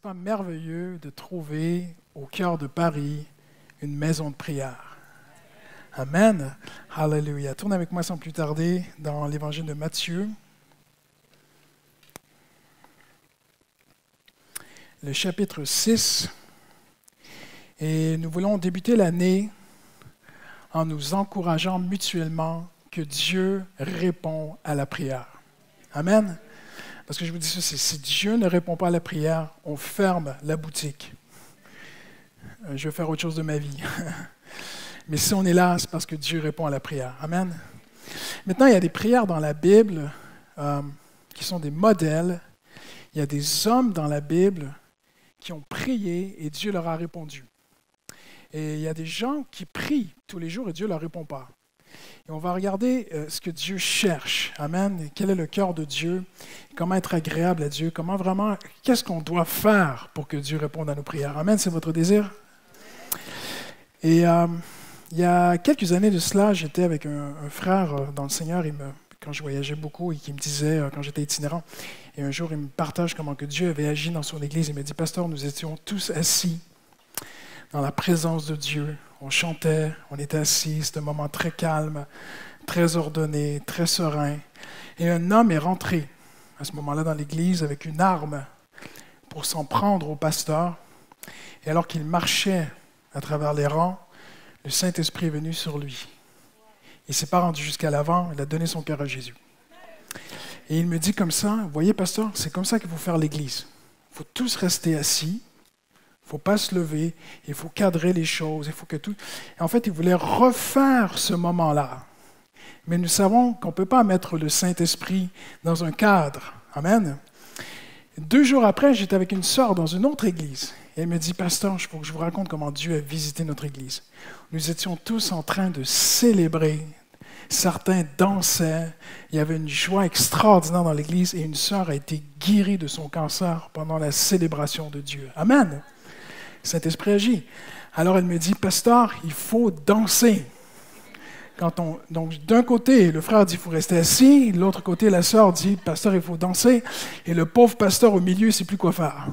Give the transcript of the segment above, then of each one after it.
pas merveilleux de trouver au cœur de Paris une maison de prière? Amen. Alléluia. Tourne avec moi sans plus tarder dans l'évangile de Matthieu. Le chapitre 6. Et nous voulons débuter l'année en nous encourageant mutuellement que Dieu répond à la prière. Amen. Parce que je vous dis ça, si Dieu ne répond pas à la prière, on ferme la boutique. Je vais faire autre chose de ma vie. Mais si on est là, c'est parce que Dieu répond à la prière. Amen. Maintenant, il y a des prières dans la Bible qui sont des modèles. Il y a des hommes dans la Bible qui ont prié et Dieu leur a répondu. Et il y a des gens qui prient tous les jours et Dieu ne leur répond pas. Et on va regarder ce que Dieu cherche. Amen. Et quel est le cœur de Dieu? Comment être agréable à Dieu? Comment vraiment, qu'est-ce qu'on doit faire pour que Dieu réponde à nos prières? Amen. C'est votre désir? Et il y a quelques années de cela, j'étais avec un frère dans le Seigneur, quand je voyageais beaucoup, et qui me disait, quand j'étais itinérant, et un jour il me partage comment que Dieu avait agi dans son Église. Il me dit, « Pasteur, nous étions tous assis dans la présence de Dieu. On chantait, on était assis, c'était un moment très calme, très ordonné, très serein. Et un homme est rentré à ce moment-là dans l'église avec une arme pour s'en prendre au pasteur. Et alors qu'il marchait à travers les rangs, le Saint-Esprit est venu sur lui. Il ne s'est pas rendu jusqu'à l'avant, il a donné son cœur à Jésus. Et il me dit comme ça, « Voyez, pasteur, c'est comme ça qu'il faut faire l'église. Il faut tous rester assis. Il ne faut pas se lever, il faut cadrer les choses, il faut que tout... » Et en fait, il voulait refaire ce moment-là. Mais nous savons qu'on ne peut pas mettre le Saint-Esprit dans un cadre. Amen. 2 jours après, j'étais avec une sœur dans une autre église. Et elle me dit, « Pasteur, il faut que je vous raconte comment Dieu a visité notre église. » Nous étions tous en train de célébrer. Certains dansaient. Il y avait une joie extraordinaire dans l'église et une sœur a été guérie de son cancer pendant la célébration de Dieu. Amen. Saint-Esprit agit. Alors elle me dit, « Pasteur, il faut danser. » Donc d'un côté, le frère dit, « Il faut rester assis. » De l'autre côté, la sœur dit, « Pasteur, il faut danser. » Et le pauvre pasteur au milieu ne sait plus quoi faire.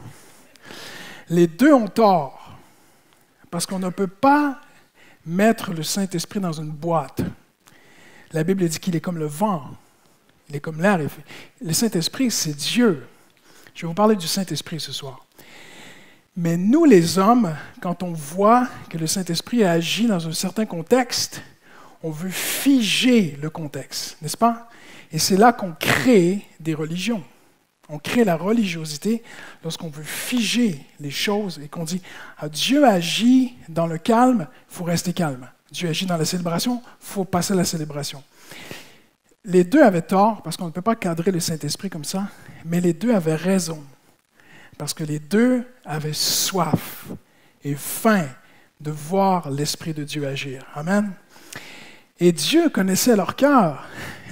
Les deux ont tort. Parce qu'on ne peut pas mettre le Saint-Esprit dans une boîte. La Bible dit qu'il est comme le vent. Il est comme l'air. Le Saint-Esprit, c'est Dieu. Je vais vous parler du Saint-Esprit ce soir. Mais nous, les hommes, quand on voit que le Saint-Esprit a agi dans un certain contexte, on veut figer le contexte, n'est-ce pas? Et c'est là qu'on crée des religions. On crée la religiosité lorsqu'on veut figer les choses et qu'on dit « Dieu agit dans le calme, il faut rester calme. Dieu agit dans la célébration, il faut passer la célébration. » Les deux avaient tort parce qu'on ne peut pas cadrer le Saint-Esprit comme ça, mais les deux avaient raison. Parce que les deux avaient soif et faim de voir l'Esprit de Dieu agir. Amen. Et Dieu connaissait leur cœur,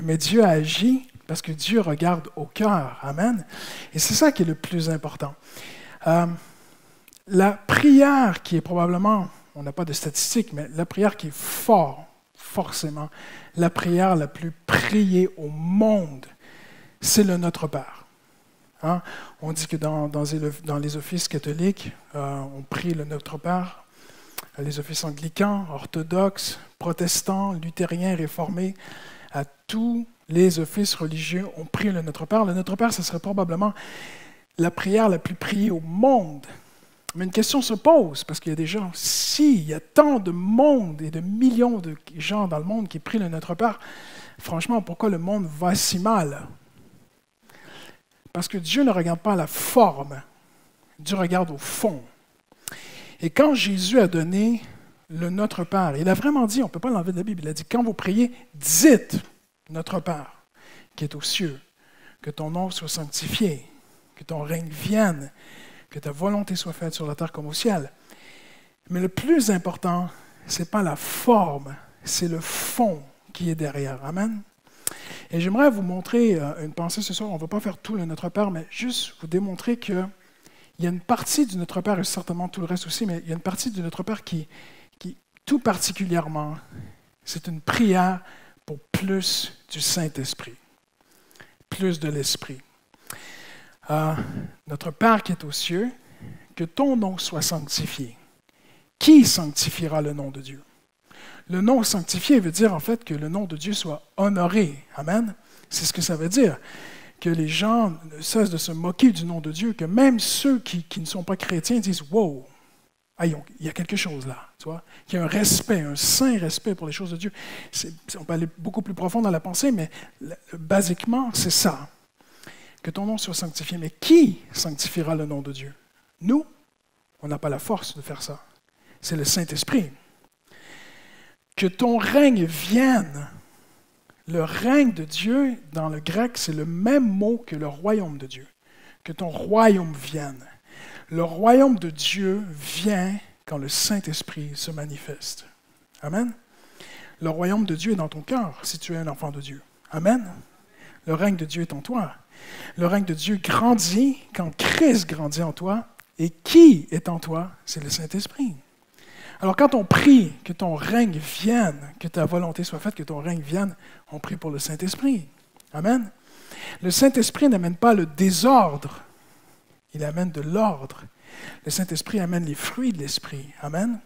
mais Dieu a agi parce que Dieu regarde au cœur. Amen. Et c'est ça qui est le plus important. La prière qui est probablement, on n'a pas de statistiques, mais la prière qui est forcément, la prière la plus priée au monde, c'est le Notre Père. Hein? On dit que dans les offices catholiques, on prie le Notre Père. Les offices anglicans, orthodoxes, protestants, luthériens, réformés, à tous les offices religieux, on prie le Notre Père. Le Notre Père, ce serait probablement la prière la plus priée au monde. Mais une question se pose, parce qu'il y a des gens, s'il y a tant de monde et de millions de gens dans le monde qui prient le Notre Père, franchement, pourquoi le monde va si mal? Parce que Dieu ne regarde pas la forme, Dieu regarde au fond. Et quand Jésus a donné le Notre Père, il a vraiment dit, on ne peut pas l'enlever de la Bible, il a dit, quand vous priez, dites Notre Père, qui est aux cieux, que ton nom soit sanctifié, que ton règne vienne, que ta volonté soit faite sur la terre comme au ciel. Mais le plus important, ce n'est pas la forme, c'est le fond qui est derrière. Amen. Et j'aimerais vous montrer une pensée ce soir. On ne va pas faire tout le Notre Père, mais juste vous démontrer qu'il y a une partie du Notre Père, et certainement tout le reste aussi, mais il y a une partie du Notre Père qui tout particulièrement, c'est une prière pour plus du Saint-Esprit, plus de l'Esprit. Notre Père qui est aux cieux, que ton nom soit sanctifié. Qui sanctifiera le nom de Dieu? Le nom sanctifié veut dire en fait que le nom de Dieu soit honoré. Amen. C'est ce que ça veut dire. Que les gens cessent de se moquer du nom de Dieu, que même ceux qui ne sont pas chrétiens disent « Wow, il y a quelque chose là. » Tu vois? Qu'il y a un respect, un saint respect pour les choses de Dieu. On peut aller beaucoup plus profond dans la pensée, mais basiquement, c'est ça. Que ton nom soit sanctifié. Mais qui sanctifiera le nom de Dieu? Nous, on n'a pas la force de faire ça. C'est le Saint-Esprit. Que ton règne vienne. Le règne de Dieu, dans le grec, c'est le même mot que le royaume de Dieu. Que ton royaume vienne. Le royaume de Dieu vient quand le Saint-Esprit se manifeste. Amen. Le royaume de Dieu est dans ton cœur, si tu es un enfant de Dieu. Amen. Le règne de Dieu est en toi. Le règne de Dieu grandit quand Christ grandit en toi. Et qui est en toi? C'est le Saint-Esprit. Alors quand on prie que ton règne vienne, que ta volonté soit faite, que ton règne vienne, on prie pour le Saint-Esprit. Amen. Le Saint-Esprit n'amène pas le désordre, il amène de l'ordre. Le Saint-Esprit amène les fruits de l'Esprit. Amen.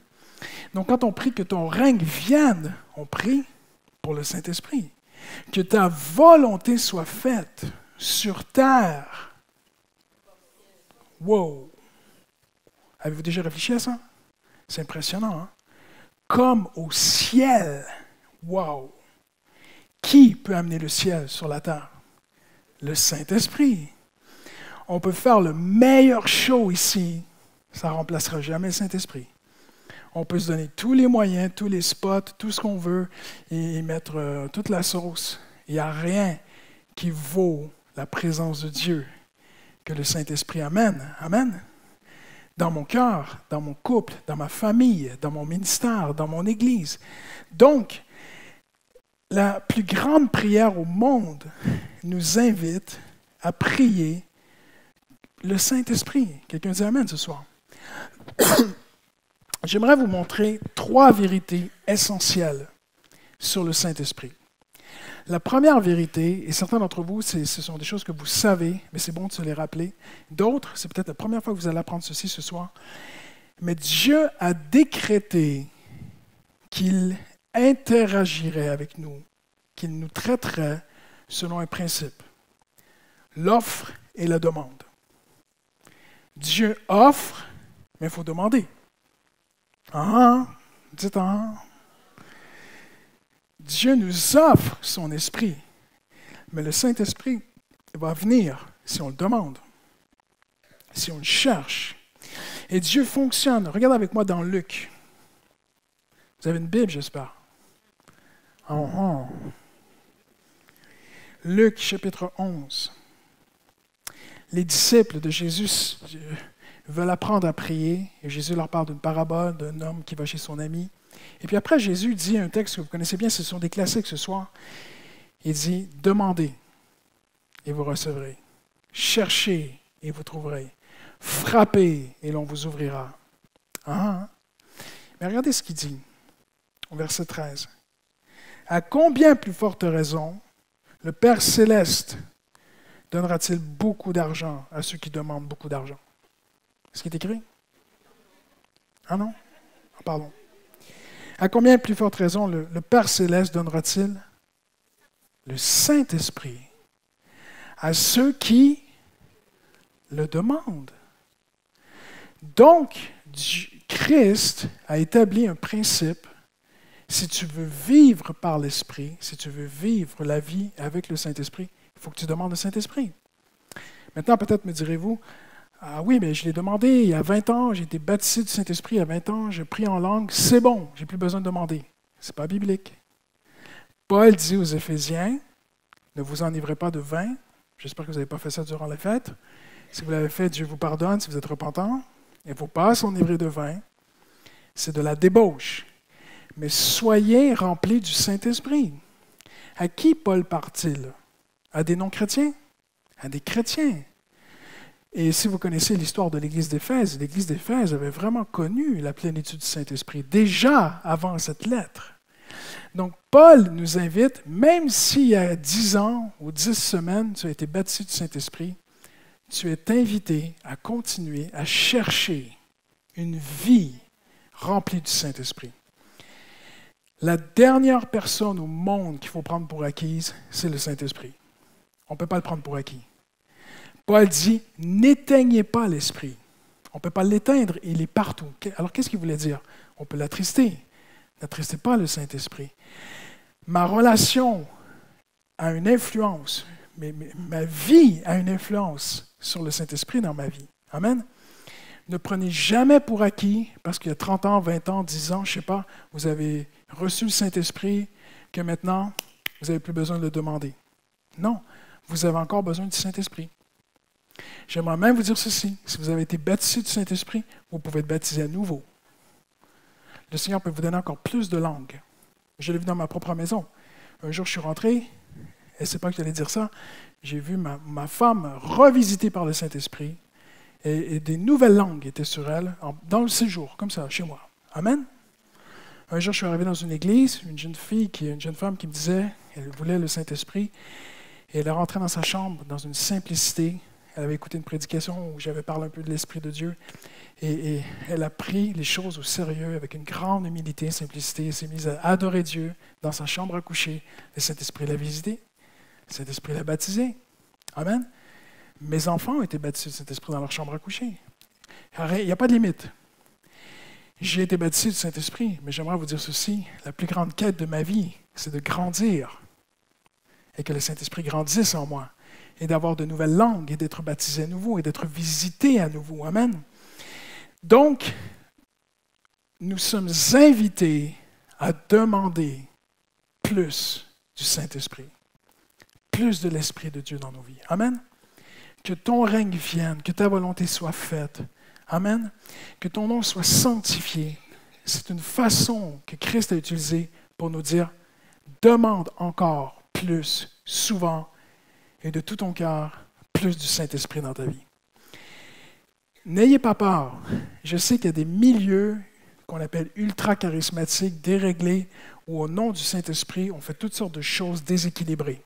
Donc quand on prie que ton règne vienne, on prie pour le Saint-Esprit. Que ta volonté soit faite sur terre. Wow! Avez-vous déjà réfléchi à ça? C'est impressionnant, hein? Comme au ciel. Wow! Qui peut amener le ciel sur la terre? Le Saint-Esprit. On peut faire le meilleur show ici, ça ne remplacera jamais le Saint-Esprit. On peut se donner tous les moyens, tous les spots, tout ce qu'on veut, et mettre toute la sauce. Il n'y a rien qui vaut la présence de Dieu que le Saint-Esprit amène. Amen. Dans mon cœur, dans mon couple, dans ma famille, dans mon ministère, dans mon Église. Donc, la plus grande prière au monde nous invite à prier le Saint-Esprit. Quelqu'un dit Amen ce soir. J'aimerais vous montrer 3 vérités essentielles sur le Saint-Esprit. La première vérité, et certains d'entre vous, ce sont des choses que vous savez, mais c'est bon de se les rappeler. D'autres, c'est peut-être la première fois que vous allez apprendre ceci ce soir. Mais Dieu a décrété qu'il interagirait avec nous, qu'il nous traiterait selon un principe. L'offre et la demande. Dieu offre, mais il faut demander. Dites Dieu nous offre son esprit, mais le Saint-Esprit va venir si on le demande, si on le cherche. Et Dieu fonctionne. Regardez avec moi dans Luc. Vous avez une Bible, j'espère. Luc, chapitre 11. Les disciples de Jésus veulent apprendre à prier, et Jésus leur parle d'une parabole d'un homme qui va chez son ami. Et puis après, Jésus dit un texte que vous connaissez bien, ce sont des classiques ce soir. Il dit, « Demandez, et vous recevrez. Cherchez, et vous trouverez. Frappez, et l'on vous ouvrira. » Mais regardez ce qu'il dit, au verset 13. « À combien plus forte raison le Père céleste donnera-t-il beaucoup d'argent à ceux qui demandent beaucoup d'argent? » Est-ce qu'il est écrit? Ah non? Pardon. À combien plus forte raison le Père céleste donnera-t-il le Saint-Esprit à ceux qui le demandent? Donc, Christ a établi un principe. Si tu veux vivre par l'Esprit, si tu veux vivre la vie avec le Saint-Esprit, il faut que tu demandes le Saint-Esprit. Maintenant, peut-être me direz-vous, ah oui, mais je l'ai demandé il y a 20 ans, j'ai été baptisé du Saint-Esprit il y a 20 ans, j'ai prié en langue, c'est bon, j'ai plus besoin de demander. Ce n'est pas biblique. Paul dit aux Éphésiens, ne vous enivrez pas de vin. J'espère que vous n'avez pas fait ça durant la fête. Si vous l'avez fait, Dieu vous pardonne si vous êtes repentant. Il ne faut pas s'enivrer de vin. C'est de la débauche. Mais soyez remplis du Saint-Esprit. À qui Paul parle-t-il? À des non-chrétiens? À des chrétiens. Et si vous connaissez l'histoire de l'Église d'Éphèse avait vraiment connu la plénitude du Saint-Esprit, déjà avant cette lettre. Donc, Paul nous invite, même s'il y a 10 ans ou 10 semaines, tu as été baptisé du Saint-Esprit, tu es invité à continuer à chercher une vie remplie du Saint-Esprit. La dernière personne au monde qu'il faut prendre pour acquise, c'est le Saint-Esprit. On ne peut pas le prendre pour acquis. Paul dit, n'éteignez pas l'Esprit. On ne peut pas l'éteindre, il est partout. Alors, qu'est-ce qu'il voulait dire? On peut l'attrister. N'attristez pas le Saint-Esprit. Ma relation a une influence, ma vie a une influence sur le Saint-Esprit dans ma vie. Amen? Ne prenez jamais pour acquis, parce qu'il y a 30 ans, 20 ans, 10 ans, je ne sais pas, vous avez reçu le Saint-Esprit, que maintenant, vous n'avez plus besoin de le demander. Non, vous avez encore besoin du Saint-Esprit. J'aimerais même vous dire ceci, si vous avez été baptisé du Saint-Esprit, vous pouvez être baptisé à nouveau. Le Seigneur peut vous donner encore plus de langues. Je l'ai vu dans ma propre maison. Un jour, je suis rentré, elle ne sait pas que j'allais dire ça, j'ai vu ma femme revisitée par le Saint-Esprit et des nouvelles langues étaient sur elle dans le séjour, comme ça, chez moi. Amen. Un jour, je suis arrivé dans une église, une jeune femme qui me disait, elle voulait le Saint-Esprit, et elle est rentrée dans sa chambre dans une simplicité. Elle avait écouté une prédication où j'avais parlé un peu de l'Esprit de Dieu, et elle a pris les choses au sérieux avec une grande humilité et simplicité. Elle s'est mise à adorer Dieu dans sa chambre à coucher. Le Saint-Esprit l'a visité, le Saint-Esprit l'a baptisé. Amen. Mes enfants ont été baptisés du Saint-Esprit dans leur chambre à coucher. Il n'y a pas de limite. J'ai été baptisé du Saint-Esprit, mais j'aimerais vous dire ceci, la plus grande quête de ma vie, c'est de grandir et que le Saint-Esprit grandisse en moi et d'avoir de nouvelles langues et d'être baptisé à nouveau et d'être visité à nouveau. Amen. Donc, nous sommes invités à demander plus du Saint-Esprit, plus de l'Esprit de Dieu dans nos vies. Amen. Que ton règne vienne, que ta volonté soit faite. Amen. Que ton nom soit sanctifié. C'est une façon que Christ a utilisée pour nous dire, demande encore plus, souvent, et de tout ton cœur, plus du Saint-Esprit dans ta vie. N'ayez pas peur. Je sais qu'il y a des milieux qu'on appelle ultra-charismatiques, déréglés, où au nom du Saint-Esprit, on fait toutes sortes de choses déséquilibrées.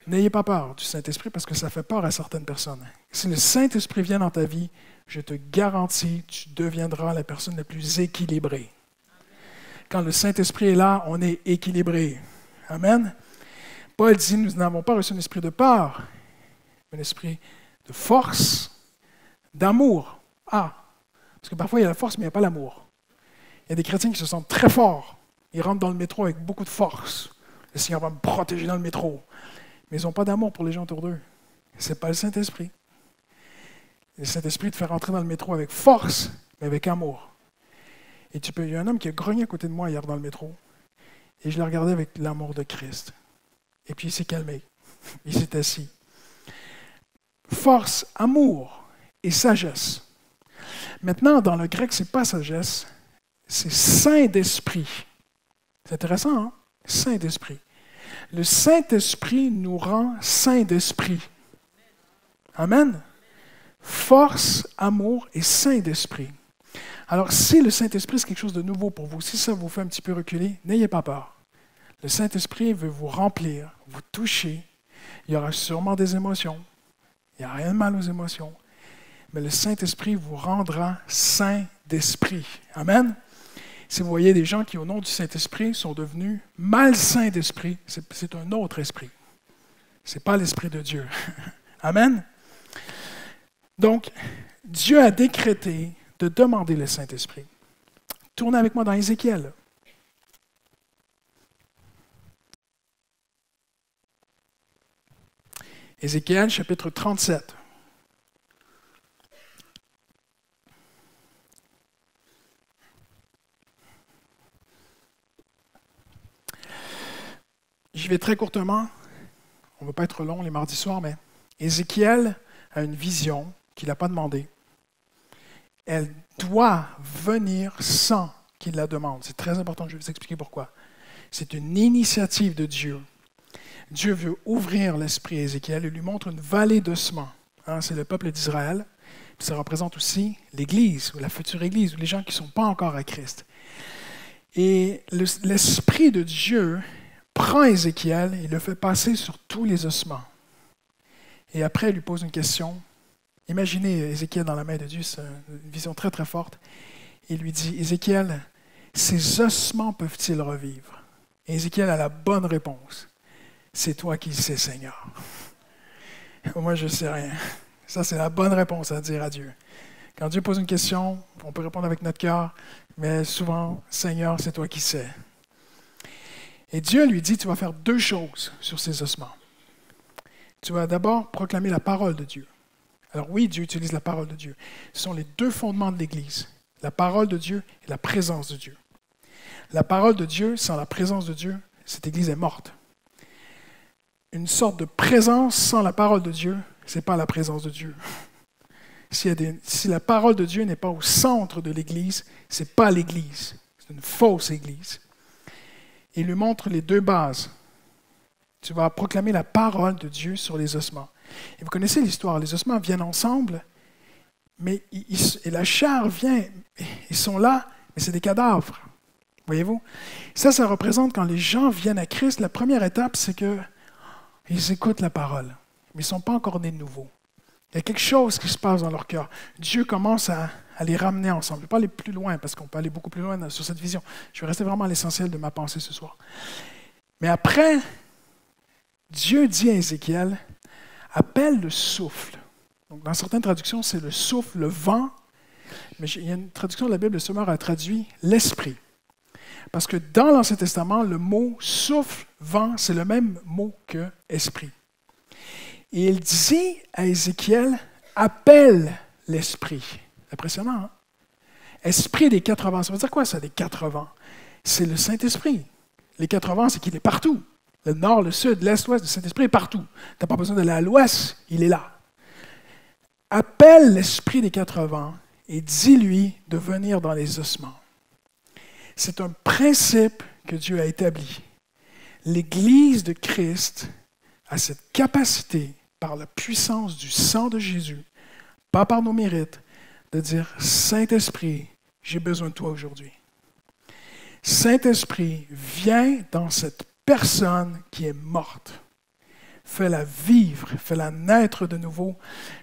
N'ayez pas peur du Saint-Esprit parce que ça fait peur à certaines personnes. Si le Saint-Esprit vient dans ta vie, je te garantis, tu deviendras la personne la plus équilibrée. Quand le Saint-Esprit est là, on est équilibré. Amen. Paul dit, nous n'avons pas reçu un esprit de peur, mais un esprit de force, d'amour. Parce que parfois il y a la force, mais il n'y a pas l'amour. Il y a des chrétiens qui se sentent très forts. Ils rentrent dans le métro avec beaucoup de force. Le Seigneur va me protéger dans le métro. Mais ils n'ont pas d'amour pour les gens autour d'eux. Ce n'est pas le Saint-Esprit. Le Saint-Esprit te fait rentrer dans le métro avec force, mais avec amour. Et il y a un homme qui a grogné à côté de moi hier dans le métro, et je l'ai regardé avec l'amour de Christ. Et puis il s'est calmé. Il s'est assis. Force, amour et sagesse. Maintenant, dans le grec, ce n'est pas sagesse, c'est saint d'esprit. C'est intéressant, hein? Saint d'esprit. Le Saint-Esprit nous rend saints d'esprit. Amen. Force, amour et saint d'esprit. Alors, si le Saint-Esprit, c'est quelque chose de nouveau pour vous, si ça vous fait un petit peu reculer, n'ayez pas peur. Le Saint-Esprit veut vous remplir, vous toucher. Il y aura sûrement des émotions. Il n'y a rien de mal aux émotions. Mais le Saint-Esprit vous rendra saint d'esprit. Amen. Si vous voyez des gens qui, au nom du Saint-Esprit, sont devenus malsains d'esprit, c'est un autre esprit. Ce n'est pas l'Esprit de Dieu. Amen. Donc, Dieu a décrété de demander le Saint-Esprit. Tournez avec moi dans Ézéchiel. Ézéchiel, chapitre 37. J'y vais très courtement. On ne va pas être long les mardis soirs, mais Ézéchiel a une vision qu'il n'a pas demandée. Elle doit venir sans qu'il la demande. C'est très important, je vais vous expliquer pourquoi. C'est une initiative de Dieu. Dieu veut ouvrir l'esprit à Ézéchiel et lui montre une vallée d'ossements. C'est le peuple d'Israël. Puis ça représente aussi l'Église, ou la future Église, ou les gens qui ne sont pas encore à Christ. Et l'Esprit de Dieu prend Ézéchiel et le fait passer sur tous les ossements. Et après, il lui pose une question. Imaginez Ézéchiel dans la main de Dieu, c'est une vision très très forte. Il lui dit, Ézéchiel, ces ossements peuvent-ils revivre? Et Ézéchiel a la bonne réponse. C'est toi qui le sais, Seigneur. Moi, je ne sais rien. Ça, c'est la bonne réponse à dire à Dieu. Quand Dieu pose une question, on peut répondre avec notre cœur, mais souvent, Seigneur, c'est toi qui sais. Et Dieu lui dit, tu vas faire 2 choses sur ces ossements. Tu vas d'abord proclamer la parole de Dieu. Alors oui, Dieu utilise la parole de Dieu. Ce sont les 2 fondements de l'Église. La parole de Dieu et la présence de Dieu. La parole de Dieu, sans la présence de Dieu, cette Église est morte. Une sorte de présence sans la parole de Dieu, ce n'est pas la présence de Dieu. Si la parole de Dieu n'est pas au centre de l'Église, ce n'est pas l'Église. C'est une fausse Église. Il lui montre les 2 bases. Tu vas proclamer la parole de Dieu sur les ossements. Et vous connaissez l'histoire, les ossements viennent ensemble, mais et la chair vient, ils sont là, mais c'est des cadavres. Voyez-vous? Ça représente quand les gens viennent à Christ, la première étape, c'est qu'ils écoutent la parole, mais ils ne sont pas encore nés de nouveau. Il y a quelque chose qui se passe dans leur cœur. Dieu commence à les ramener ensemble. Je ne vais pas aller plus loin, parce qu'on peut aller beaucoup plus loin sur cette vision. Je vais rester vraiment à l'essentiel de ma pensée ce soir. Mais après, Dieu dit à Ézéchiel, appelle le souffle. Donc, dans certaines traductions, c'est le souffle, le vent. Mais il y a une traduction de la Bible, le Sommeur a traduit l'esprit. Parce que dans l'Ancien Testament, le mot souffle, vent, c'est le même mot que esprit. Et il dit à Ézéchiel, appelle l'esprit. Impressionnant, hein? Esprit des 4 vents. Ça veut dire quoi ça, des 4 vents? C'est le Saint-Esprit. Les 4 vents, c'est qu'il est partout. Le nord, le sud, l'est, l'ouest, le Saint-Esprit est partout. Tu n'as pas besoin d'aller à l'ouest, il est là. Appelle l'esprit des 4 vents et dis-lui de venir dans les ossements. C'est un principe que Dieu a établi. L'Église de Christ a cette capacité, par la puissance du sang de Jésus, pas par nos mérites, de dire « Saint-Esprit, j'ai besoin de toi aujourd'hui. » Saint-Esprit, viens dans cette personne qui est morte. Fais-la vivre, fais-la naître de nouveau.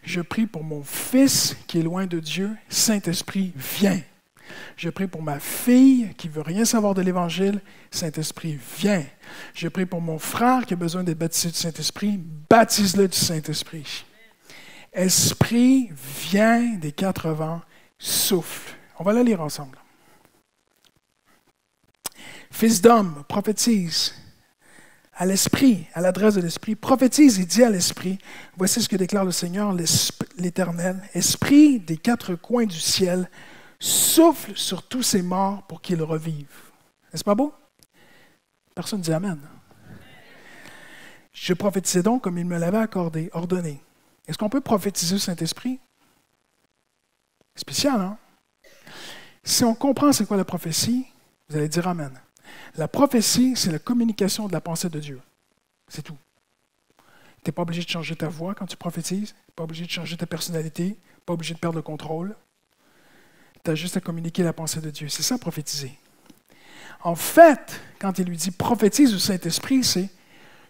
Je prie pour mon fils qui est loin de Dieu. Saint-Esprit, viens. Je prie pour ma fille qui ne veut rien savoir de l'Évangile. Saint-Esprit, viens. Je prie pour mon frère qui a besoin d'être baptisé du Saint-Esprit. Baptise-le du Saint-Esprit. Esprit, viens des 4 vents, souffle. On va la lire ensemble. Fils d'homme, prophétise à l'Esprit, à l'adresse de l'Esprit. Prophétise et dis à l'Esprit, voici ce que déclare le Seigneur, l'Éternel. Esprit des 4 coins du ciel, souffle sur tous ces morts pour qu'ils revivent. N'est-ce pas beau? Personne ne dit Amen. Je prophétisais donc comme il me l'avait ordonné. Est-ce qu'on peut prophétiser le Saint-Esprit? Spécial, hein? Si on comprend c'est quoi la prophétie, vous allez dire Amen. La prophétie, c'est la communication de la pensée de Dieu. C'est tout. Tu n'es pas obligé de changer ta voix quand tu prophétises, tu n'es pas obligé de changer ta personnalité, pas obligé de perdre le contrôle. Tu as juste à communiquer la pensée de Dieu. C'est ça, prophétiser. En fait, quand il lui dit prophétise au Saint-Esprit, c'est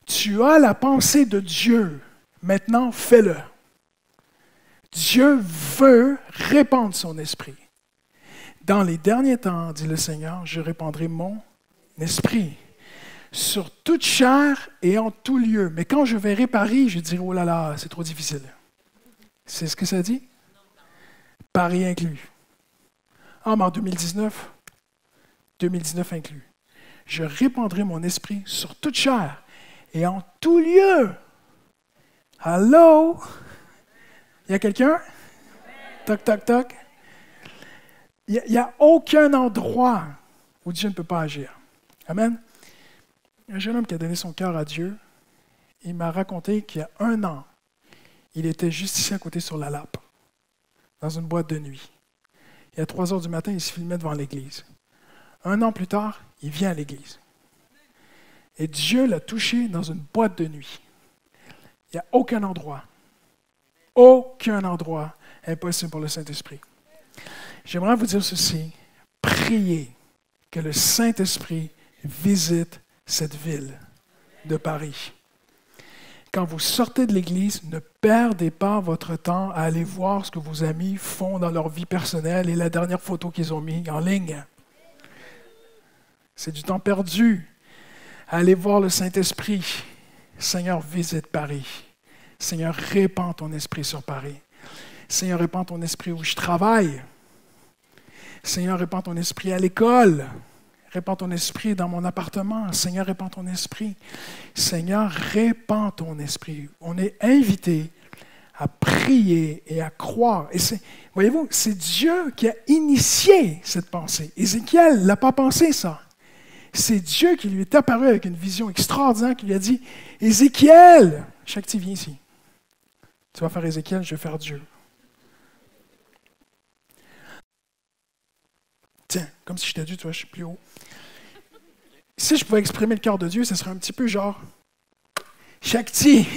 tu as la pensée de Dieu, maintenant fais-le. Dieu veut répandre son esprit. Dans les derniers temps, dit le Seigneur, je répandrai mon esprit sur toute chair et en tout lieu. Mais quand je verrai Paris, je dirai, oh là là, c'est trop difficile. C'est ce que ça dit? Paris inclus. Ah, mais en 2019 inclus. Je répandrai mon esprit sur toute chair et en tout lieu. Allô? Il y a quelqu'un? Toc, toc, toc. Il n'y a aucun endroit où Dieu ne peut pas agir. Amen. Un jeune homme qui a donné son cœur à Dieu, il m'a raconté qu'il y a 1 an, il était juste ici à côté sur la Lappe, dans une boîte de nuit. Et à 3 heures du matin, il se filmait devant l'église. 1 an plus tard, il vient à l'église. Et Dieu l'a touché dans une boîte de nuit. Il n'y a aucun endroit impossible pour le Saint-Esprit. J'aimerais vous dire ceci. Priez que le Saint-Esprit visite cette ville de Paris. quand vous sortez de l'Église, ne perdez pas votre temps à aller voir ce que vos amis font dans leur vie personnelle et la dernière photo qu'ils ont mise en ligne. C'est du temps perdu. Allez voir le Saint-Esprit. Seigneur, visite Paris. Seigneur, répands ton esprit sur Paris. Seigneur, répands ton esprit où je travaille. Seigneur, répands ton esprit à l'école. Répands ton esprit dans mon appartement. Seigneur, répands ton esprit. Seigneur, répands ton esprit. On est invité à prier et à croire. Et voyez-vous, c'est Dieu qui a initié cette pensée. Ézéchiel n'a pas pensé ça. C'est Dieu qui lui est apparu avec une vision extraordinaire qui lui a dit « Ézéchiel, Shakti, viens ici. Tu vas faire Ézéchiel, je vais faire Dieu. » Tiens, comme si j'étais Dieu, tu vois, je suis plus haut. Si je pouvais exprimer le cœur de Dieu, ce serait un petit peu genre « Shakti,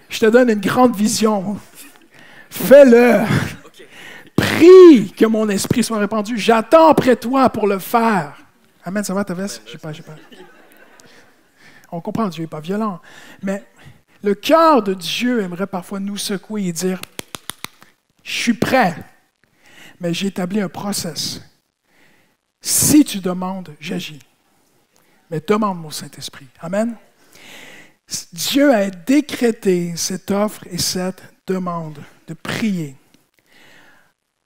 je te donne une grande vision. Fais-le. Prie que mon esprit soit répandu. J'attends après toi pour le faire. » Amen, ça va ta veste? Je sais pas. On comprend, Dieu n'est pas violent. Mais le cœur de Dieu aimerait parfois nous secouer et dire « Je suis prêt, mais j'ai établi un process. Si tu demandes, j'agis. Mais demande mon Saint-Esprit. » Amen. Dieu a décrété cette offre et cette demande de prier.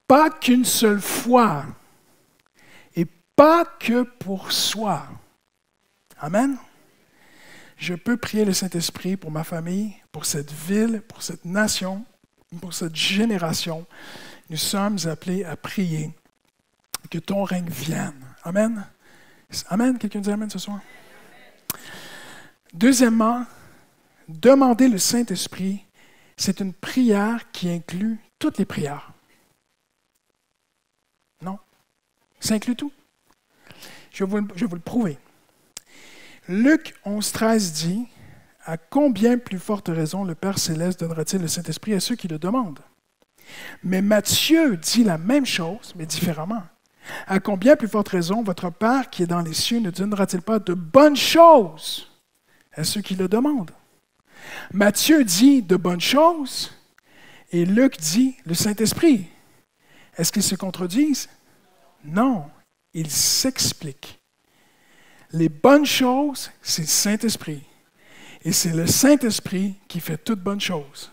Pas qu'une seule fois, et pas que pour soi. Amen. Je peux prier le Saint-Esprit pour ma famille, pour cette ville, pour cette nation, pour cette génération. Nous sommes appelés à prier que ton règne vienne. Amen. Amen. Quelqu'un dit Amen ce soir? Deuxièmement, demander le Saint-Esprit, c'est une prière qui inclut toutes les prières. Non? Ça inclut tout. Je vais vous le prouver. Luc 11,13 dit « À combien plus forte raison le Père Céleste donnera-t-il le Saint-Esprit à ceux qui le demandent? » Mais Matthieu dit la même chose, mais différemment. « À combien plus forte raison votre Père qui est dans les cieux ne donnera-t-il pas de bonnes choses à ceux qui le demandent? » Matthieu dit de bonnes choses et Luc dit le Saint-Esprit. Est-ce qu'ils se contredisent? Non, ils s'expliquent. Les bonnes choses, c'est le Saint-Esprit. Et c'est le Saint-Esprit qui fait toutes bonnes choses.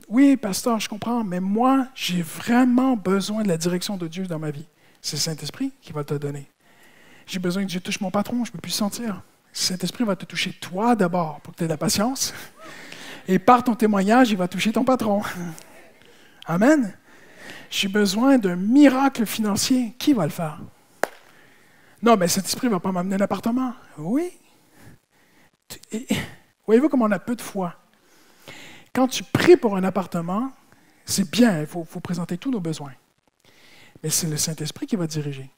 Oui, pasteur, je comprends, mais moi, j'ai vraiment besoin de la direction de Dieu dans ma vie. C'est le Saint-Esprit qui va te donner. J'ai besoin que Dieu touche mon patron, je ne peux plus le sentir. Le Saint-Esprit va te toucher toi d'abord pour que tu aies de la patience. Et par ton témoignage, il va toucher ton patron. Amen. J'ai besoin d'un miracle financier. Qui va le faire? Non, mais cet esprit ne va pas m'amener un appartement. Oui. Voyez-vous comme on a peu de foi. Quand tu pries pour un appartement, c'est bien, il faut présenter tous nos besoins. Mais c'est le Saint-Esprit qui va diriger.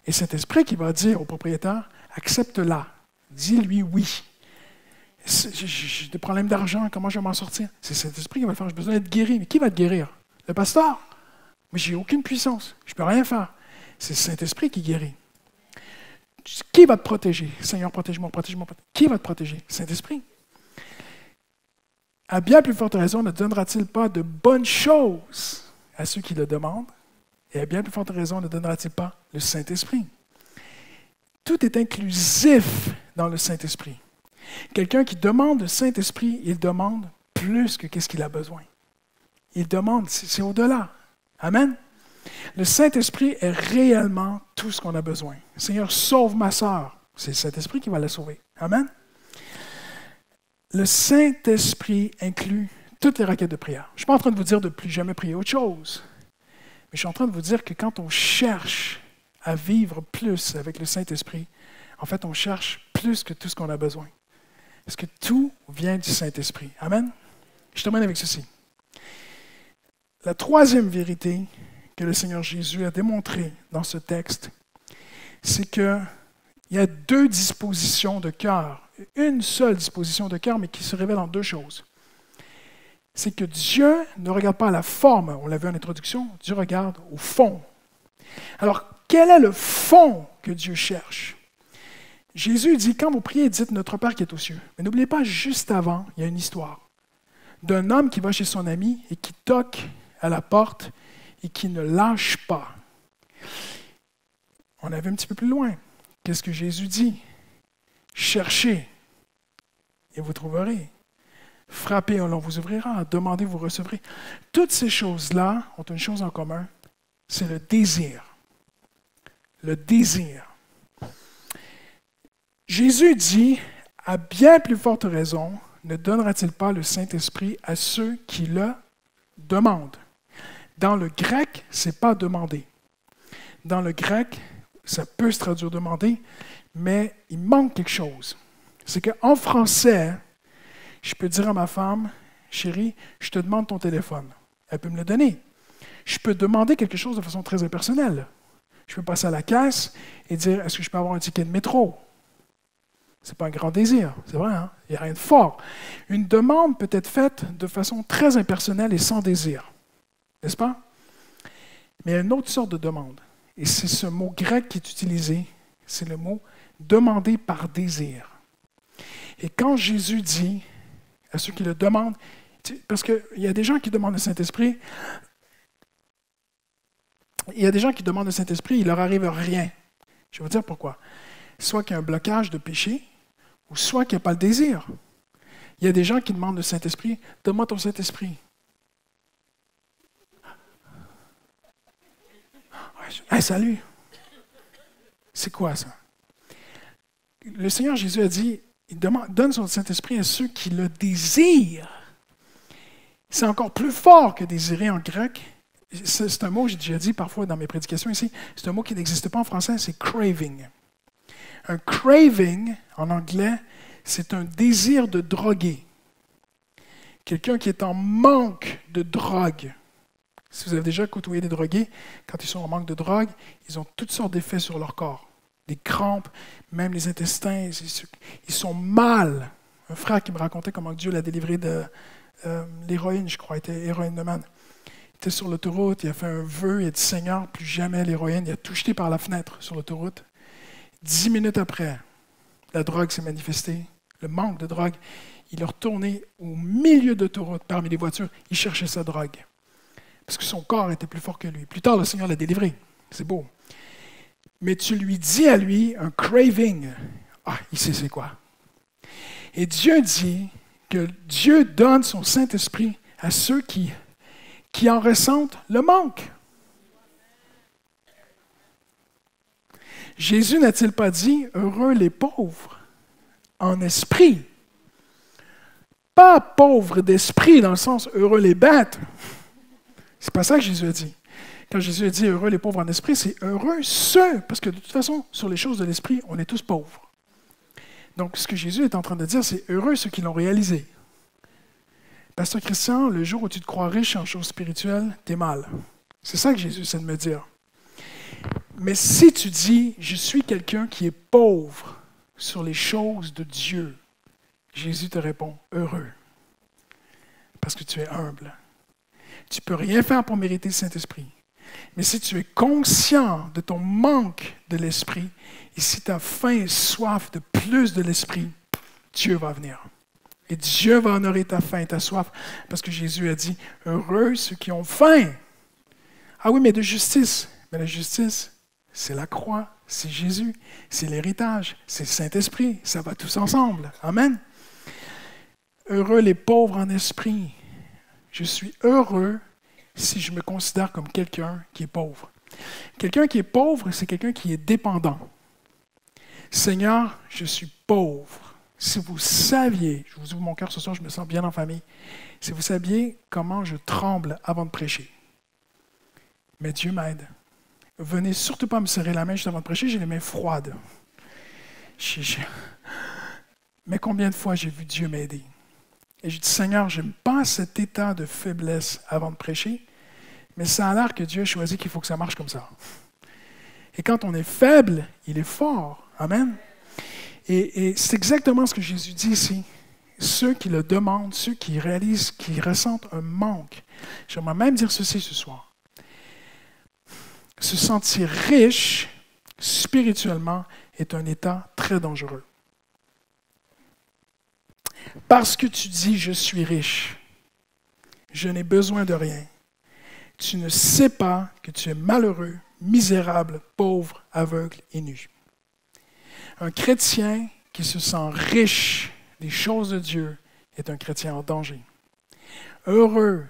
Et cet esprit qui va dire au propriétaire, accepte-la, dis-lui oui. J'ai des problèmes d'argent, comment je vais m'en sortir? C'est cet esprit qui va le faire, j'ai besoin d'être guéri. Mais qui va te guérir? Le pasteur? Mais j'ai aucune puissance, je ne peux rien faire. C'est le Saint-Esprit qui guérit. Qui va te protéger? Seigneur, protège-moi, protège-moi. Qui va te protéger? Saint-Esprit. À bien plus forte raison, ne donnera-t-il pas de bonnes choses à ceux qui le demandent? Et à bien plus forte raison, ne donnera-t-il pas le Saint-Esprit? Tout est inclusif dans le Saint-Esprit. Quelqu'un qui demande le Saint-Esprit, il demande plus que qu'est-ce qu'il a besoin. Il demande, c'est au-delà. Amen. Le Saint-Esprit est réellement tout ce qu'on a besoin. Seigneur, sauve ma sœur. C'est le Saint-Esprit qui va la sauver. Amen. Le Saint-Esprit inclut toutes les requêtes de prière. Je ne suis pas en train de vous dire de ne plus jamais prier autre chose. Mais je suis en train de vous dire que quand on cherche à vivre plus avec le Saint-Esprit, en fait, on cherche plus que tout ce qu'on a besoin. Parce que tout vient du Saint-Esprit. Amen. Je termine avec ceci. La troisième vérité que le Seigneur Jésus a démontrée dans ce texte, c'est qu'il y a deux dispositions de cœur. Une seule disposition de cœur, mais qui se révèle en deux choses. C'est que Dieu ne regarde pas à la forme, on l'a vu en introduction, Dieu regarde au fond. Alors, quel est le fond que Dieu cherche? Jésus dit, quand vous priez, dites notre Père qui est aux cieux. Mais n'oubliez pas, juste avant, il y a une histoire d'un homme qui va chez son ami et qui toque à la porte et qui ne lâche pas. On avait un petit peu plus loin. Qu'est-ce que Jésus dit? Cherchez et vous trouverez. Frappez, on vous ouvrira. Demandez, vous recevrez. Toutes ces choses-là ont une chose en commun, c'est le désir. Le désir. Jésus dit, à bien plus forte raison, ne donnera-t-il pas le Saint-Esprit à ceux qui le demandent? Dans le grec, ce n'est pas demander. Dans le grec, ça peut se traduire demander, mais il manque quelque chose. C'est qu'en français, je peux dire à ma femme, chérie, je te demande ton téléphone. Elle peut me le donner. Je peux demander quelque chose de façon très impersonnelle. Je peux passer à la caisse et dire, est-ce que je peux avoir un ticket de métro? Ce n'est pas un grand désir, c'est vrai, hein? Il n'y a rien de fort. Une demande peut être faite de façon très impersonnelle et sans désir, n'est-ce pas? Mais il y a une autre sorte de demande, et c'est ce mot grec qui est utilisé, c'est le mot « demander par désir ». Et quand Jésus dit à ceux qui le demandent, parce qu'il y a des gens qui demandent le Saint-Esprit, il ne leur arrive rien. Je vais vous dire pourquoi. Soit qu'il y a un blocage de péché, ou soit qu'il n'y a pas le désir. Il y a des gens qui demandent le Saint-Esprit, « Donne-moi ton Saint-Esprit. » Hey, salut! C'est quoi ça? Le Seigneur Jésus a dit, il donne son Saint-Esprit à ceux qui le désirent. C'est encore plus fort que désirer en grec. C'est un mot, j'ai déjà dit parfois dans mes prédications ici, c'est un mot qui n'existe pas en français, c'est craving. Un craving, en anglais, c'est un désir de droguer. Quelqu'un qui est en manque de drogue. Si vous avez déjà côtoyé des drogués, quand ils sont en manque de drogue, ils ont toutes sortes d'effets sur leur corps. Des crampes, même les intestins, ils sont mal. Un frère qui me racontait comment Dieu l'a délivré de l'héroïne, je crois, il était héroïnomane. Il était sur l'autoroute, il a fait un vœu, il a dit « Seigneur, plus jamais l'héroïne », il a tout jeté par la fenêtre sur l'autoroute. 10 minutes après, la drogue s'est manifestée, le manque de drogue. Il est retourné au milieu d'autoroute, parmi les voitures, il cherchait sa drogue. Parce que son corps était plus fort que lui. Plus tard, le Seigneur l'a délivré. C'est beau. Mais tu lui dis à lui un craving. Ah, il sait c'est quoi. Et Dieu dit que Dieu donne son Saint-Esprit à ceux qui en ressentent le manque. Jésus n'a-t-il pas dit « Heureux les pauvres en esprit ». Pas pauvres d'esprit dans le sens « heureux les bêtes ». C'est pas ça que Jésus a dit. Quand Jésus a dit « heureux les pauvres en esprit », c'est « heureux ceux », parce que de toute façon, sur les choses de l'esprit, on est tous pauvres. Donc, ce que Jésus est en train de dire, c'est « heureux ceux qui l'ont réalisé ». Pasteur Christian, le jour où tu te crois riche en choses spirituelles, t'es mal. C'est ça que Jésus essaie de me dire. Mais si tu dis, je suis quelqu'un qui est pauvre sur les choses de Dieu, Jésus te répond, heureux, parce que tu es humble. Tu ne peux rien faire pour mériter le Saint-Esprit. Mais si tu es conscient de ton manque de l'Esprit, et si tu as faim et soif de plus de l'Esprit, Dieu va venir. Et Dieu va honorer ta faim et ta soif, parce que Jésus a dit, heureux ceux qui ont faim. Ah oui, mais de justice. Mais la justice, c'est la croix, c'est Jésus, c'est l'héritage, c'est le Saint-Esprit. Ça va tous ensemble. Amen. Heureux les pauvres en esprit. Je suis heureux si je me considère comme quelqu'un qui est pauvre. Quelqu'un qui est pauvre, c'est quelqu'un qui est dépendant. Seigneur, je suis pauvre. Si vous saviez, je vous ouvre mon cœur ce soir, je me sens bien en famille, si vous saviez comment je tremble avant de prêcher. Mais Dieu m'aide. Venez surtout pas me serrer la main juste avant de prêcher, j'ai les mains froides. Mais combien de fois j'ai vu Dieu m'aider? Et je dis, Seigneur, je n'aime pas cet état de faiblesse avant de prêcher, mais ça a l'air que Dieu a choisi qu'il faut que ça marche comme ça. Et quand on est faible, il est fort. Amen. Et c'est exactement ce que Jésus dit ici. Ceux qui le demandent, ceux qui réalisent, qui ressentent un manque. J'aimerais même dire ceci ce soir. Se sentir riche spirituellement est un état très dangereux. Parce que tu dis « je suis riche, je n'ai besoin de rien », tu ne sais pas que tu es malheureux, misérable, pauvre, aveugle et nu. Un chrétien qui se sent riche des choses de Dieu est un chrétien en danger. Heureux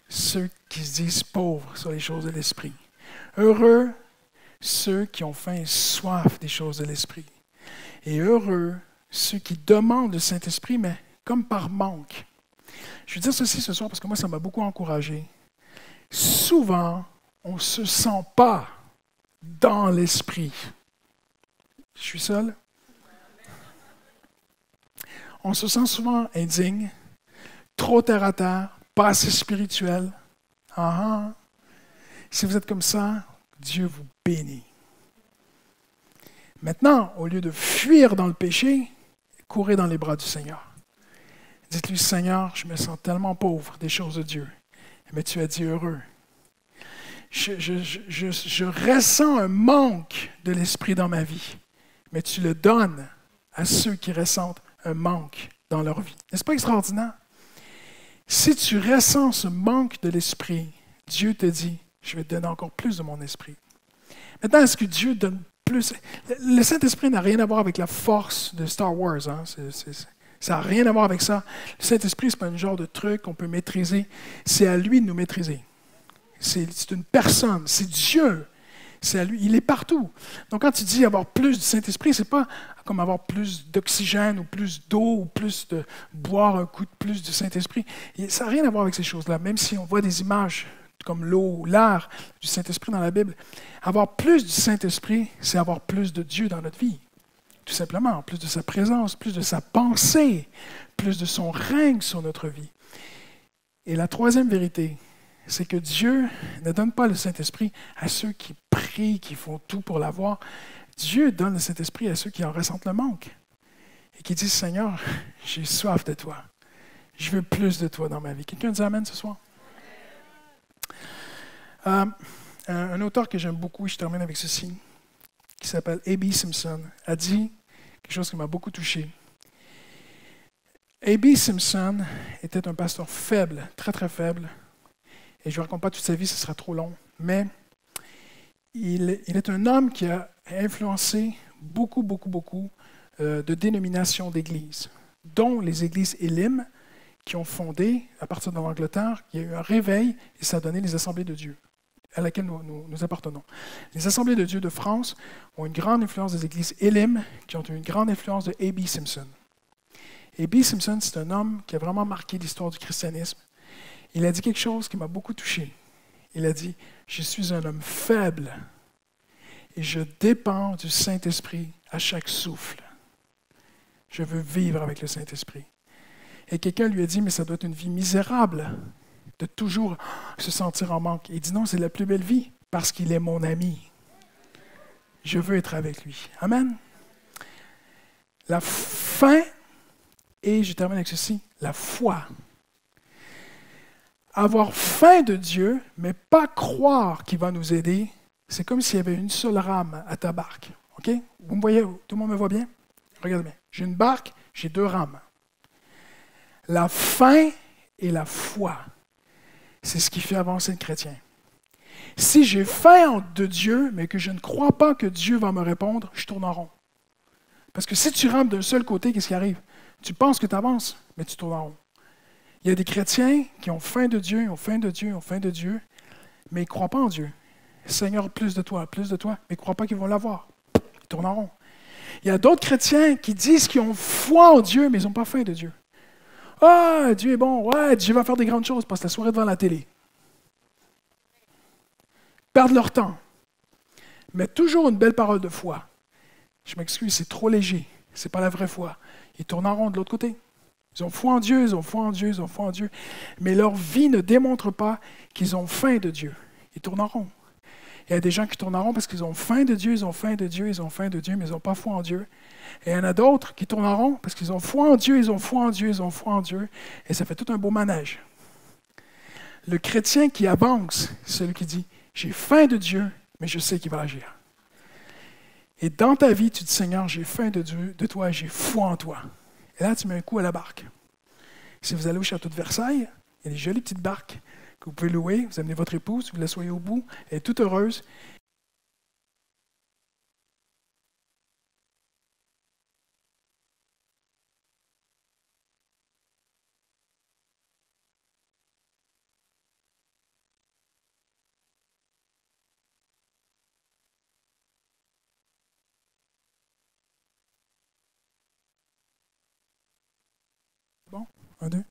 ceux qui se disent pauvres sur les choses de l'esprit. Heureux ceux qui ont faim et soif des choses de l'esprit. Et heureux ceux qui demandent le Saint-Esprit, mais comme par manque. Je veux dire ceci ce soir parce que moi, ça m'a beaucoup encouragé. Souvent, on ne se sent pas dans l'esprit. Je suis seul? On se sent souvent indigne, trop terre à terre, pas assez spirituel. Si vous êtes comme ça, Dieu vous bénit. Maintenant, au lieu de fuir dans le péché, courez dans les bras du Seigneur. Dites-lui, Seigneur, je me sens tellement pauvre des choses de Dieu, mais tu as dit heureux. Je ressens un manque de l'esprit dans ma vie, mais tu le donnes à ceux qui ressentent un manque dans leur vie. N'est-ce pas extraordinaire? Si tu ressens ce manque de l'esprit, Dieu te dit, je vais te donner encore plus de mon esprit. Maintenant, est-ce que Dieu donne plus? Le Saint-Esprit n'a rien à voir avec la force de Star Wars. Hein? Ça n'a rien à voir avec ça. Le Saint-Esprit, ce n'est pas un genre de truc qu'on peut maîtriser. C'est à lui de nous maîtriser. C'est une personne, c'est Dieu. C'est à lui. Il est partout. Donc, quand tu dis avoir plus du Saint-Esprit, ce n'est pas comme avoir plus d'oxygène ou plus d'eau ou plus de boire un coup de plus du Saint-Esprit. Ça n'a rien à voir avec ces choses-là. Même si on voit des images comme l'eau ou l'air du Saint-Esprit dans la Bible, avoir plus du Saint-Esprit, c'est avoir plus de Dieu dans notre vie. Tout simplement, plus de sa présence, plus de sa pensée, plus de son règne sur notre vie. Et la troisième vérité, c'est que Dieu ne donne pas le Saint-Esprit à ceux qui prient, qui font tout pour l'avoir. Dieu donne le Saint-Esprit à ceux qui en ressentent le manque et qui disent, Seigneur, j'ai soif de toi. Je veux plus de toi dans ma vie. Quelqu'un dit Amen ce soir? Un auteur que j'aime beaucoup, et je termine avec ceci, qui s'appelle A.B. Simpson, a dit quelque chose qui m'a beaucoup touché. A.B. Simpson était un pasteur faible, très très faible, et je ne raconte pas toute sa vie, ce sera trop long, mais il est un homme qui a influencé beaucoup de dénominations d'églises, dont les églises Élim, qui ont fondé, à partir de l'Angleterre, il y a eu un réveil et ça a donné les Assemblées de Dieu, à laquelle nous appartenons. Les Assemblées de Dieu de France ont une grande influence des églises Élim, qui ont une grande influence de A.B. Simpson. A.B. Simpson, c'est un homme qui a vraiment marqué l'histoire du christianisme. Il a dit quelque chose qui m'a beaucoup touché. Il a dit, « Je suis un homme faible et je dépends du Saint-Esprit à chaque souffle. Je veux vivre avec le Saint-Esprit. » Et quelqu'un lui a dit, « Mais ça doit être une vie misérable de toujours se sentir en manque. » Il dit, « Non, c'est la plus belle vie parce qu'il est mon ami. Je veux être avec lui. » Amen. La fin, et je termine avec ceci, la foi. Avoir faim de Dieu, mais pas croire qu'il va nous aider, c'est comme s'il y avait une seule rame à ta barque. OK? Vous me voyez? Tout le monde me voit bien? Regardez bien. J'ai une barque, j'ai deux rames. La faim et la foi, c'est ce qui fait avancer le chrétien. Si j'ai faim de Dieu, mais que je ne crois pas que Dieu va me répondre, je tourne en rond. Parce que si tu rampes d'un seul côté, qu'est-ce qui arrive? Tu penses que tu avances, mais tu tournes en rond. Il y a des chrétiens qui ont faim de Dieu, ont faim de Dieu, ont faim de Dieu, mais ils ne croient pas en Dieu. Seigneur, plus de toi, mais ils ne croient pas qu'ils vont l'avoir. Ils tournent en rond. Il y a d'autres chrétiens qui disent qu'ils ont foi en Dieu, mais ils n'ont pas faim de Dieu. Ah, Dieu est bon, ouais, Dieu va faire des grandes choses, ils passent la soirée devant la télé. Perdent leur temps. Mais toujours une belle parole de foi. Je m'excuse, c'est trop léger. Ce n'est pas la vraie foi. Ils tournent en rond de l'autre côté. Ils ont foi en Dieu, ils ont foi en Dieu, ils ont foi en Dieu. Mais leur vie ne démontre pas qu'ils ont faim de Dieu. Ils tournent en rond. Il y a des gens qui tournent en rond parce qu'ils ont faim de Dieu, ils ont faim de Dieu, ils ont faim de Dieu, mais ils n'ont pas foi en Dieu. Et il y en a d'autres qui tournent en rond parce qu'ils ont foi en Dieu, ils ont foi en Dieu, ils ont foi en Dieu. Et ça fait tout un beau manège. Le chrétien qui avance, c'est celui qui dit, j'ai faim de Dieu, mais je sais qu'il va agir. Et dans ta vie, tu dis, Seigneur, j'ai faim de Dieu, de toi, j'ai foi en toi. Et là, tu mets un coup à la barque. Si vous allez au château de Versailles, il y a des jolies petites barques que vous pouvez louer. Vous amenez votre épouse, vous la soyez au bout, elle est toute heureuse. Bon, un, deux.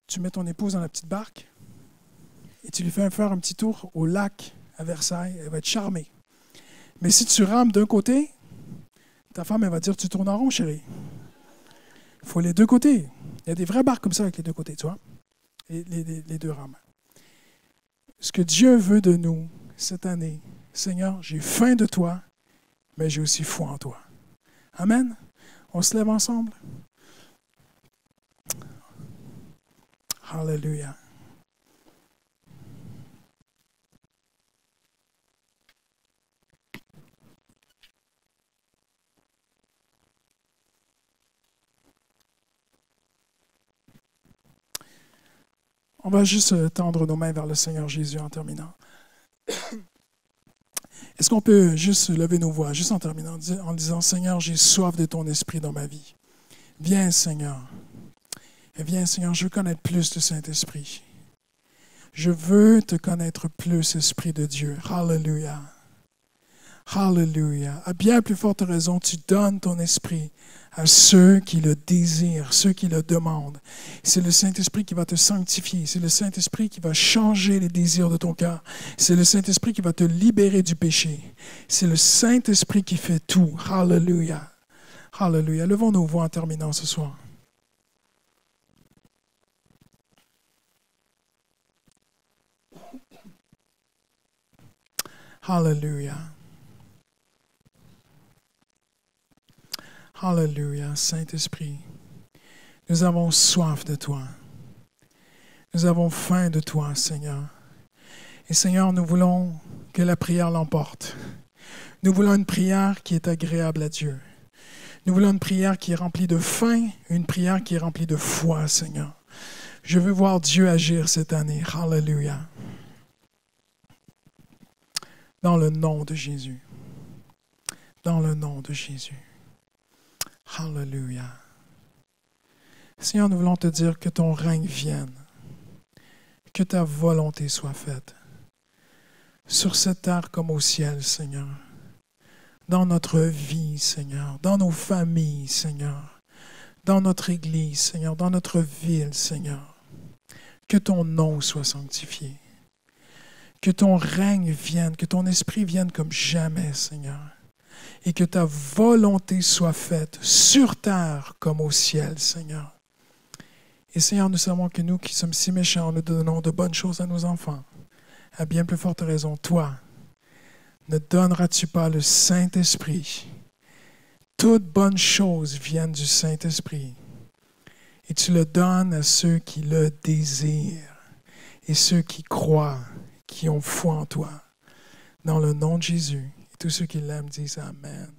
Tu mets ton épouse dans la petite barque et tu lui fais faire un petit tour au lac à Versailles. Elle va être charmée. Mais si tu rames d'un côté, ta femme, elle va dire, tu tournes en rond, chérie. Il faut les deux côtés. Il y a des vraies barques comme ça avec les deux côtés, tu vois. Les deux rames. Ce que Dieu veut de nous cette année, Seigneur, j'ai faim de toi, mais j'ai aussi foi en toi. Amen. On se lève ensemble. Alléluia. On va juste tendre nos mains vers le Seigneur Jésus en terminant. Est-ce qu'on peut juste lever nos voix, juste en terminant, en disant, Seigneur, j'ai soif de ton esprit dans ma vie. Viens, Seigneur. Et viens, Seigneur, je veux connaître plus le Saint-Esprit. Je veux te connaître plus, Esprit de Dieu. Alléluia. Alléluia. À bien plus forte raison, tu donnes ton esprit à ceux qui le désirent, ceux qui le demandent. C'est le Saint-Esprit qui va te sanctifier. C'est le Saint-Esprit qui va changer les désirs de ton cœur. C'est le Saint-Esprit qui va te libérer du péché. C'est le Saint-Esprit qui fait tout. Alléluia. Alléluia. Levons nos voix en terminant ce soir. Alléluia. Alléluia, Saint-Esprit. Nous avons soif de toi. Nous avons faim de toi, Seigneur. Et Seigneur, nous voulons que la prière l'emporte. Nous voulons une prière qui est agréable à Dieu. Nous voulons une prière qui est remplie de faim, une prière qui est remplie de foi, Seigneur. Je veux voir Dieu agir cette année. Alléluia. Dans le nom de Jésus. Dans le nom de Jésus. Alléluia. Seigneur, nous voulons te dire que ton règne vienne, que ta volonté soit faite, sur cette terre comme au ciel, Seigneur, dans notre vie, Seigneur, dans nos familles, Seigneur, dans notre Église, Seigneur, dans notre ville, Seigneur. Que ton nom soit sanctifié, que ton règne vienne, que ton esprit vienne comme jamais, Seigneur. Et que ta volonté soit faite sur terre comme au ciel, Seigneur. Et Seigneur, nous savons que nous qui sommes si méchants, nous donnons de bonnes choses à nos enfants. À bien plus forte raison, toi, ne donneras-tu pas le Saint-Esprit? Toutes bonnes choses viennent du Saint-Esprit. Et tu le donnes à ceux qui le désirent et ceux qui croient, qui ont foi en toi. Dans le nom de Jésus. Tous ceux qui l'aiment disent Amen.